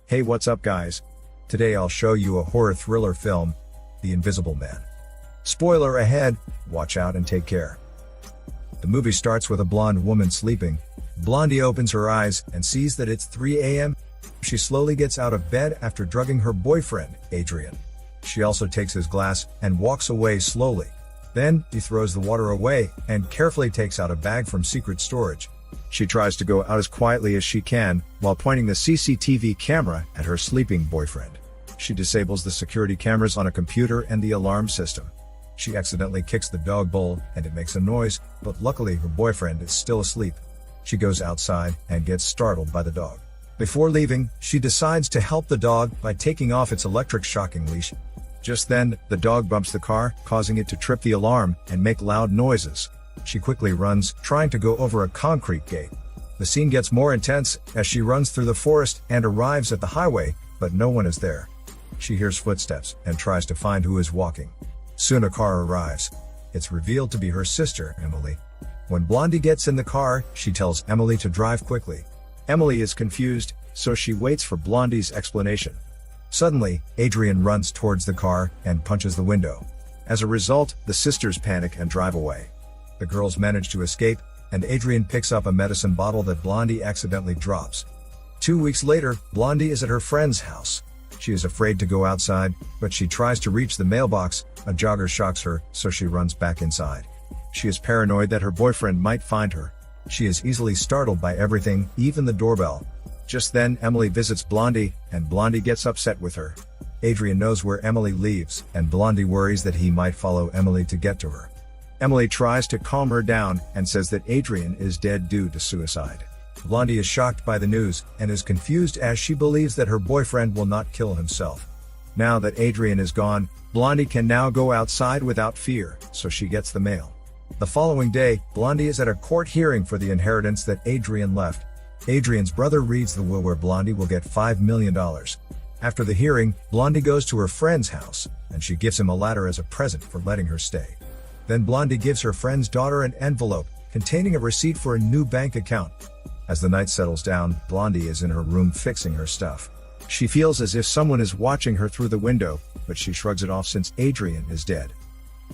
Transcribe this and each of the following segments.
Hey, what's up guys? Today I'll show you a horror thriller film, The Invisible Man. Spoiler ahead, watch out and take care. The movie starts with a blonde woman sleeping. Blondie opens her eyes and sees that it's 3 a.m. She slowly gets out of bed after drugging her boyfriend, Adrian. She also takes his glass and walks away slowly. Then, she throws the water away and carefully takes out a bag from secret storage. She tries to go out as quietly as she can while pointing the CCTV camera at her sleeping boyfriend. She disables the security cameras on a computer and the alarm system. She accidentally kicks the dog bowl and it makes a noise, but luckily her boyfriend is still asleep. She goes outside and gets startled by the dog. Before leaving, she decides to help the dog by taking off its electric shocking leash. Just then, the dog bumps the car, causing it to trip the alarm and make loud noises. She quickly runs, trying to go over a concrete gate. The scene gets more intense as she runs through the forest and arrives at the highway, but no one is there. She hears footsteps and tries to find who is walking. Soon a car arrives. It's revealed to be her sister, Emily. When Blondie gets in the car, she tells Emily to drive quickly. Emily is confused, so she waits for Blondie's explanation. Suddenly, Adrian runs towards the car and punches the window. As a result, the sisters panic and drive away. The girls manage to escape, and Adrian picks up a medicine bottle that Blondie accidentally drops. 2 weeks later, Blondie is at her friend's house. She is afraid to go outside, but she tries to reach the mailbox. A jogger shocks her, so she runs back inside. She is paranoid that her boyfriend might find her. She is easily startled by everything, even the doorbell. Just then, Emily visits Blondie, and Blondie gets upset with her. Adrian knows where Emily lives, and Blondie worries that he might follow Emily to get to her. Emily tries to calm her down and says that Adrian is dead due to suicide. Blondie is shocked by the news and is confused as she believes that her boyfriend will not kill himself. Now that Adrian is gone, Blondie can now go outside without fear, so she gets the mail. The following day, Blondie is at a court hearing for the inheritance that Adrian left. Adrian's brother reads the will where Blondie will get $5 million. After the hearing, Blondie goes to her friend's house, and she gives him a ladder as a present for letting her stay. Then Blondie gives her friend's daughter an envelope containing a receipt for a new bank account. As the night settles down, Blondie is in her room fixing her stuff. She feels as if someone is watching her through the window, but she shrugs it off since Adrian is dead.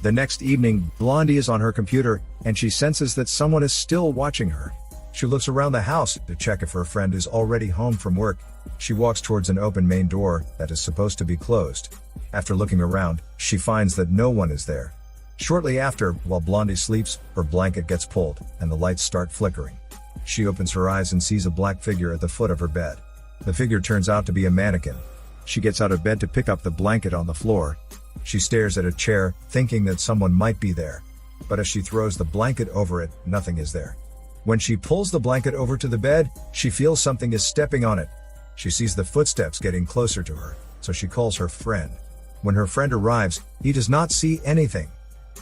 The next evening, Blondie is on her computer, and she senses that someone is still watching her. She looks around the house to check if her friend is already home from work. She walks towards an open main door that is supposed to be closed. After looking around, she finds that no one is there. Shortly after, while Blondie sleeps, her blanket gets pulled, and the lights start flickering. She opens her eyes and sees a black figure at the foot of her bed. The figure turns out to be a mannequin. She gets out of bed to pick up the blanket on the floor. She stares at a chair, thinking that someone might be there. But as she throws the blanket over it, nothing is there. When she pulls the blanket over to the bed, she feels something is stepping on it. She sees the footsteps getting closer to her, so she calls her friend. When her friend arrives, he does not see anything.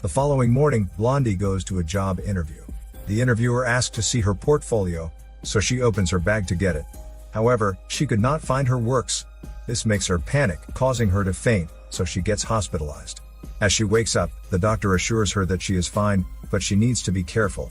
The following morning, Blondie goes to a job interview. The interviewer asks to see her portfolio, so she opens her bag to get it. However, she could not find her works. This makes her panic, causing her to faint, so she gets hospitalized. As she wakes up, the doctor assures her that she is fine, but she needs to be careful.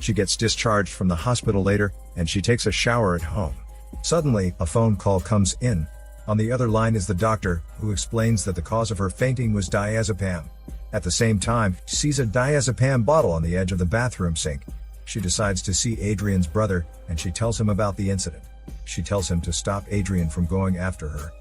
She gets discharged from the hospital later, and she takes a shower at home. Suddenly, a phone call comes in. On the other line is the doctor, who explains that the cause of her fainting was diazepam. At the same time, she sees a diazepam bottle on the edge of the bathroom sink. She decides to see Adrian's brother, and she tells him about the incident. She tells him to stop Adrian from going after her.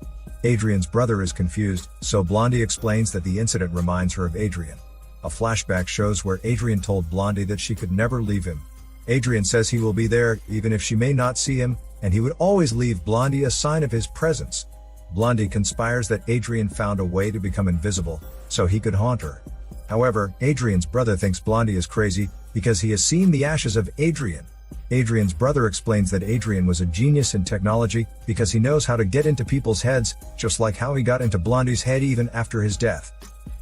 Adrian's brother is confused, so Blondie explains that the incident reminds her of Adrian. A flashback shows where Adrian told Blondie that she could never leave him. Adrian says he will be there, even if she may not see him, and he would always leave Blondie a sign of his presence. Blondie conspires that Adrian found a way to become invisible, so he could haunt her. However, Adrian's brother thinks Blondie is crazy, because he has seen the ashes of Adrian. Adrian's brother explains that Adrian was a genius in technology, because he knows how to get into people's heads, just like how he got into Blondie's head even after his death.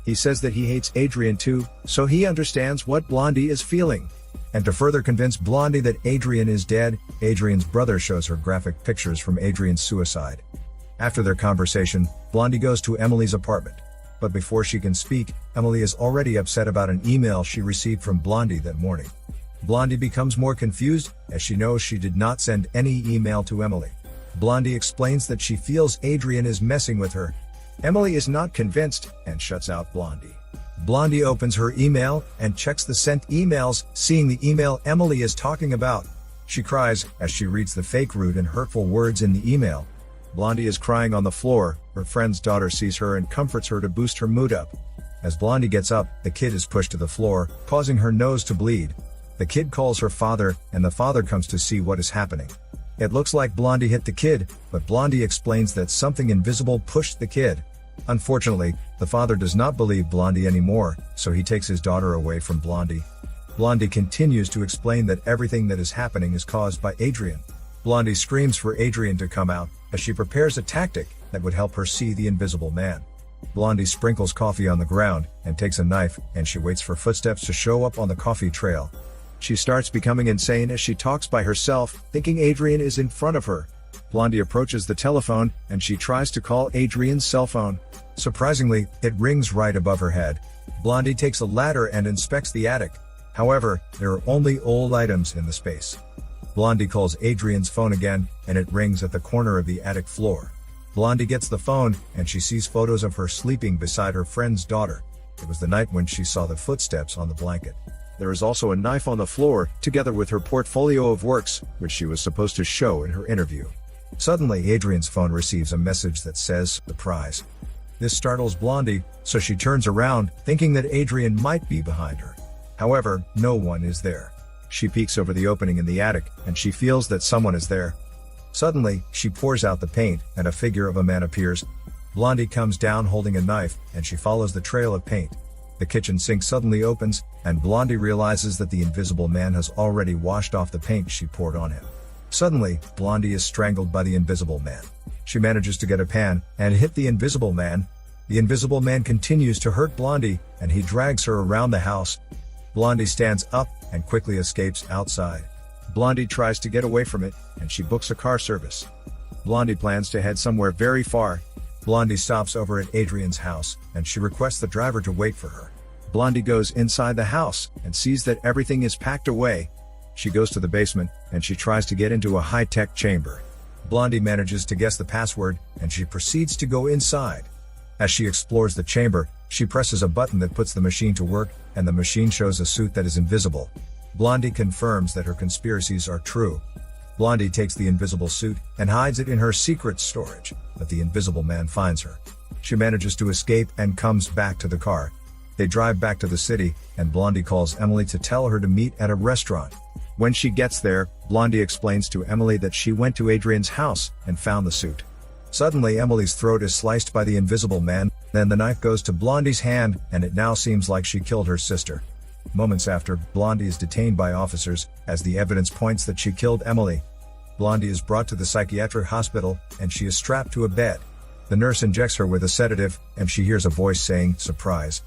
He says that he hates Adrian too, so he understands what Blondie is feeling. And to further convince Blondie that Adrian is dead, Adrian's brother shows her graphic pictures from Adrian's suicide. After their conversation, Blondie goes to Emily's apartment. But before she can speak, Emily is already upset about an email she received from Blondie that morning. Blondie becomes more confused, as she knows she did not send any email to Emily. Blondie explains that she feels Adrian is messing with her. Emily is not convinced, and shuts out Blondie. Blondie opens her email, and checks the sent emails, seeing the email Emily is talking about. She cries, as she reads the fake rude and hurtful words in the email. Blondie is crying on the floor, her friend's daughter sees her and comforts her to boost her mood up. As Blondie gets up, the kid is pushed to the floor, causing her nose to bleed. The kid calls her father, and the father comes to see what is happening. It looks like Blondie hit the kid, but Blondie explains that something invisible pushed the kid. Unfortunately, the father does not believe Blondie anymore, so he takes his daughter away from Blondie. Blondie continues to explain that everything that is happening is caused by Adrian. Blondie screams for Adrian to come out, as she prepares a tactic that would help her see the invisible man. Blondie sprinkles coffee on the ground, and takes a knife, and she waits for footsteps to show up on the coffee trail. She starts becoming insane as she talks by herself, thinking Adrian is in front of her. Blondie approaches the telephone, and she tries to call Adrian's cell phone. Surprisingly, it rings right above her head. Blondie takes a ladder and inspects the attic. However, there are only old items in the space. Blondie calls Adrian's phone again, and it rings at the corner of the attic floor. Blondie gets the phone, and she sees photos of her sleeping beside her friend's daughter. It was the night when she saw the footsteps on the blanket. There is also a knife on the floor, together with her portfolio of works, which she was supposed to show in her interview. Suddenly, Adrian's phone receives a message that says, "Surprise." This startles Blondie, so she turns around, thinking that Adrian might be behind her. However, no one is there. She peeks over the opening in the attic, and she feels that someone is there. Suddenly, she pours out the paint, and a figure of a man appears. Blondie comes down holding a knife, and she follows the trail of paint. The kitchen sink suddenly opens, and Blondie realizes that the invisible man has already washed off the paint she poured on him. Suddenly, Blondie is strangled by the invisible man. She manages to get a pan, and hit the invisible man. The invisible man continues to hurt Blondie, and he drags her around the house. Blondie stands up, and quickly escapes outside. Blondie tries to get away from it, and she books a car service. Blondie plans to head somewhere very far. Blondie stops over at Adrian's house, and she requests the driver to wait for her. Blondie goes inside the house, and sees that everything is packed away. She goes to the basement, and she tries to get into a high-tech chamber. Blondie manages to guess the password, and she proceeds to go inside. As she explores the chamber, she presses a button that puts the machine to work, and the machine shows a suit that is invisible. Blondie confirms that her conspiracies are true. Blondie takes the invisible suit, and hides it in her secret storage, but the invisible man finds her. She manages to escape, and comes back to the car. They drive back to the city, and Blondie calls Emily to tell her to meet at a restaurant. When she gets there, Blondie explains to Emily that she went to Adrian's house, and found the suit. Suddenly, Emily's throat is sliced by the invisible man, then the knife goes to Blondie's hand, and it now seems like she killed her sister. Moments after, Blondie is detained by officers, as the evidence points that she killed Emily. Blondie is brought to the psychiatric hospital, and she is strapped to a bed. The nurse injects her with a sedative, and she hears a voice saying, "Surprise."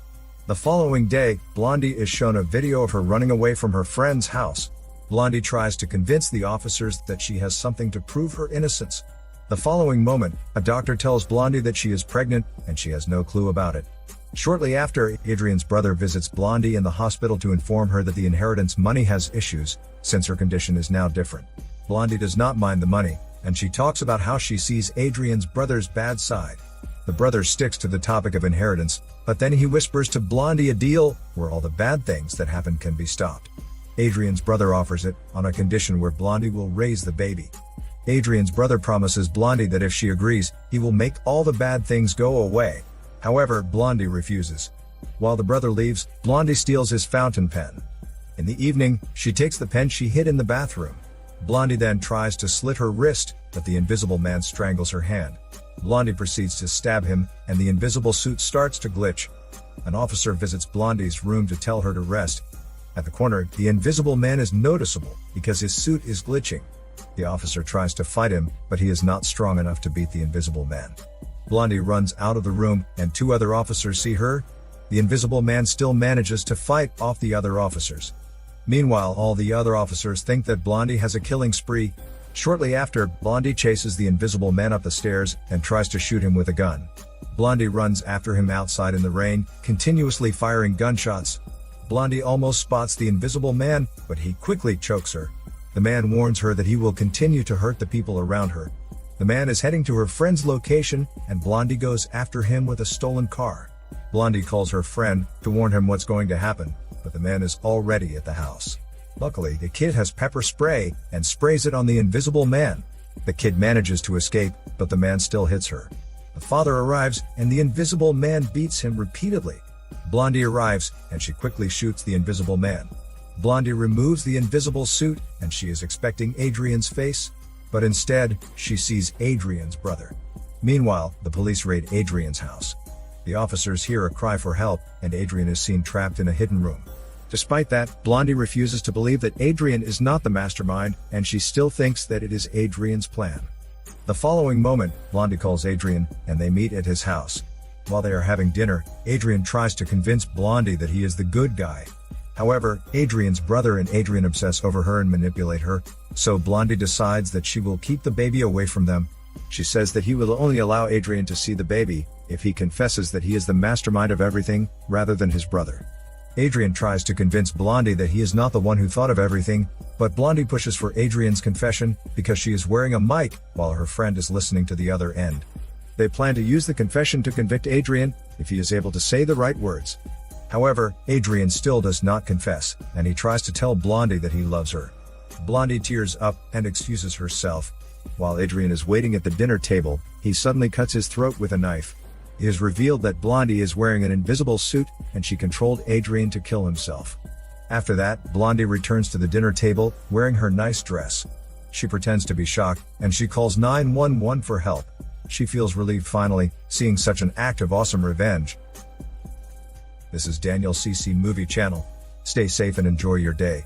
The following day, Blondie is shown a video of her running away from her friend's house. Blondie tries to convince the officers that she has something to prove her innocence. The following moment, a doctor tells Blondie that she is pregnant, and she has no clue about it. Shortly after, Adrian's brother visits Blondie in the hospital to inform her that the inheritance money has issues, since her condition is now different. Blondie does not mind the money, and she talks about how she sees Adrian's brother's bad side. The brother sticks to the topic of inheritance, but then he whispers to Blondie a deal where all the bad things that happen can be stopped. Adrian's brother offers it, on a condition where Blondie will raise the baby. Adrian's brother promises Blondie that if she agrees, he will make all the bad things go away. However, Blondie refuses. While the brother leaves, Blondie steals his fountain pen. In the evening, she takes the pen she hid in the bathroom. Blondie then tries to slit her wrist, but the invisible man strangles her hand. Blondie proceeds to stab him, and the invisible suit starts to glitch. An officer visits Blondie's room to tell her to rest. At the corner, the invisible man is noticeable, because his suit is glitching. The officer tries to fight him, but he is not strong enough to beat the invisible man. Blondie runs out of the room, and two other officers see her. The invisible man still manages to fight off the other officers. Meanwhile, all the other officers think that Blondie has a killing spree. Shortly after, Blondie chases the invisible man up the stairs, and tries to shoot him with a gun. Blondie runs after him outside in the rain, continuously firing gunshots. Blondie almost spots the invisible man, but he quickly chokes her. The man warns her that he will continue to hurt the people around her. The man is heading to her friend's location, and Blondie goes after him with a stolen car. Blondie calls her friend to warn him what's going to happen, but the man is already at the house. Luckily, the kid has pepper spray and sprays it on the invisible man. The kid manages to escape, but the man still hits her. The father arrives, and the invisible man beats him repeatedly. Blondie arrives, and she quickly shoots the invisible man. Blondie removes the invisible suit, and she is expecting Adrian's face, but instead, she sees Adrian's brother. Meanwhile, the police raid Adrian's house. The officers hear a cry for help, and Adrian is seen trapped in a hidden room. Despite that, Blondie refuses to believe that Adrian is not the mastermind, and she still thinks that it is Adrian's plan. The following moment, Blondie calls Adrian, and they meet at his house. While they are having dinner, Adrian tries to convince Blondie that he is the good guy. However, Adrian's brother and Adrian obsess over her and manipulate her, so Blondie decides that she will keep the baby away from them. She says that he will only allow Adrian to see the baby if he confesses that he is the mastermind of everything, rather than his brother. Adrian tries to convince Blondie that he is not the one who thought of everything, but Blondie pushes for Adrian's confession because she is wearing a mic while her friend is listening to the other end. They plan to use the confession to convict Adrian if he is able to say the right words. However, Adrian still does not confess, and he tries to tell Blondie that he loves her. Blondie tears up and excuses herself. While Adrian is waiting at the dinner table, he suddenly cuts his throat with a knife. It is revealed that Blondie is wearing an invisible suit, and she controlled Adrian to kill himself. After that, Blondie returns to the dinner table, wearing her nice dress. She pretends to be shocked, and she calls 911 for help. She feels relieved finally, seeing such an act of awesome revenge. This is Daniel CC Movie Channel. Stay safe and enjoy your day.